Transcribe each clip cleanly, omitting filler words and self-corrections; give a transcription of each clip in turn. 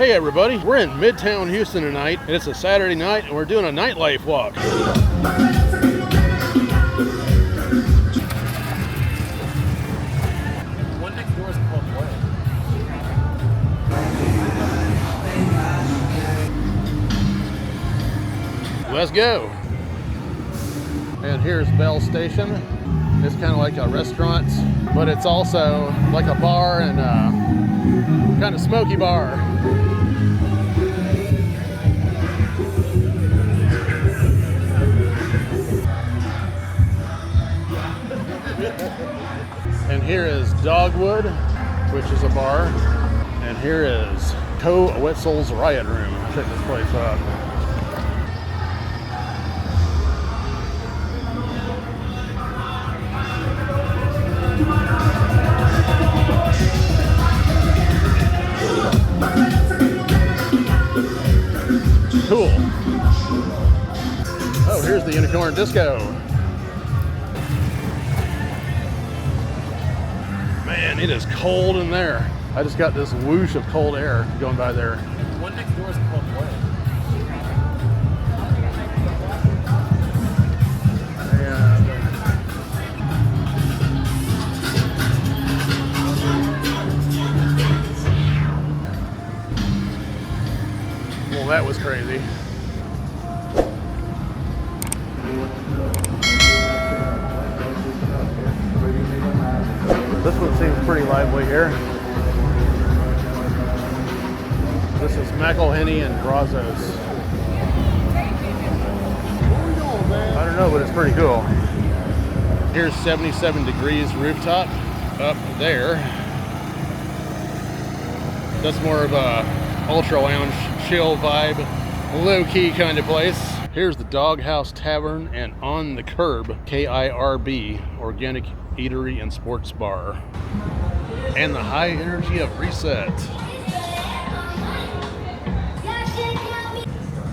Hey everybody, we're in Midtown Houston tonight, and it's a Saturday night, and we're doing a nightlife walk. One next door is called Gloria. Let's go. And here's Belle Station. It's kind of like a restaurant, but it's also like a bar and a kind of smoky bar. And here is Dogwood, which is a bar. And here is Wetzel's Riot Room. Check this place out. Cool. Oh, here's the Unicorn Disco. Man, it is cold in there. I just got this whoosh of cold air going by there. One next door is called Gloria. Well, that was crazy. This one seems pretty lively here. This is McElhenney and Brazos. I don't know, but it's pretty cool. Here's 77 Degrees Rooftop up there. That's more of a ultra lounge, chill vibe, low-key kind of place. Here's the Doghouse Tavern and On the Kirb, KIRB, organic eatery and sports bar. And the high energy of Reset.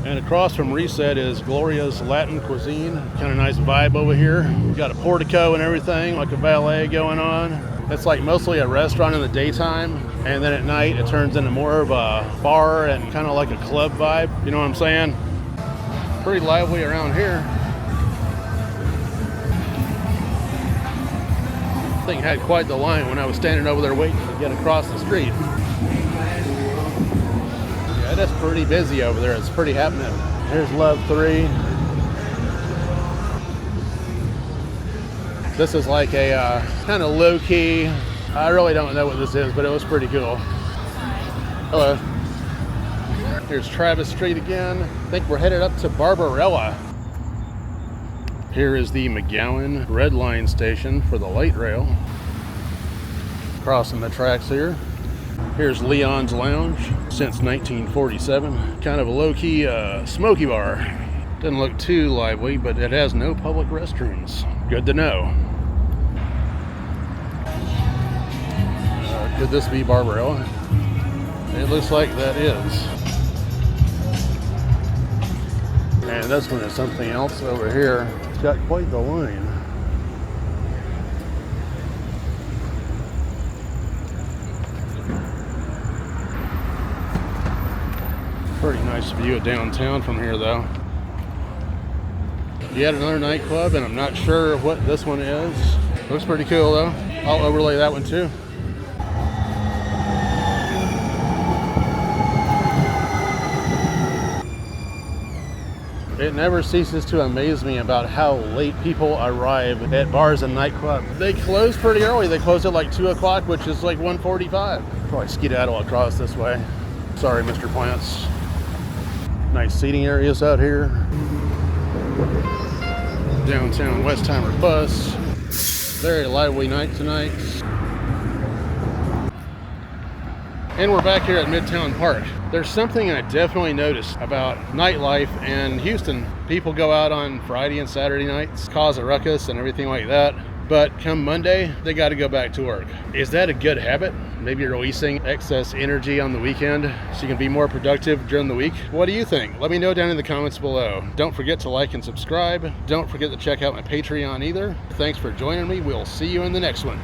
And across from Reset is Gloria's Latin Cuisine. Kind of nice vibe over here. We've got a portico and everything, like a ballet going on. It's like mostly a restaurant in the daytime, and then at night it turns into more of a bar and kind of like a club vibe. You know what I'm saying? Pretty lively around here. Thing had quite the line when I was standing over there waiting to get across the street. Yeah, it is pretty busy over there. It's pretty happening. Here's LOV3. This is like a kind of low-key, I really don't know what this is, but it was pretty cool. Hello. Here's Travis Street again. I think we're headed up to Barbarella. Here is the McGowen Red Line station for the light rail. Crossing the tracks here. Here's Leon's Lounge, since 1947. Kind of a low-key smoky bar. Doesn't look too lively, but it has no public restrooms. Good to know. Could this be Barbarella? It looks like that is. And this one is something else over here. It's got quite the line. Pretty nice view of downtown from here though. Yet another nightclub, and I'm not sure what this one is. Looks pretty cool though. I'll overlay that one too. It never ceases to amaze me about how late people arrive at bars and nightclubs. They close pretty early. They close at like 2 o'clock, which is like 1:45. Probably skedaddle across this way. Sorry, Mr. Plants. Nice seating areas out here. Downtown Westheimer bus. Very lively night tonight. And we're back here at Midtown Park. There's something I definitely noticed about nightlife in Houston. People go out on Friday and Saturday nights, cause a ruckus and everything like that. But come Monday, they got to go back to work. Is that a good habit? Maybe you're releasing excess energy on the weekend so you can be more productive during the week. What do you think? Let me know down in the comments below. Don't forget to like and subscribe. Don't forget to check out my Patreon either. Thanks for joining me. We'll see you in the next one.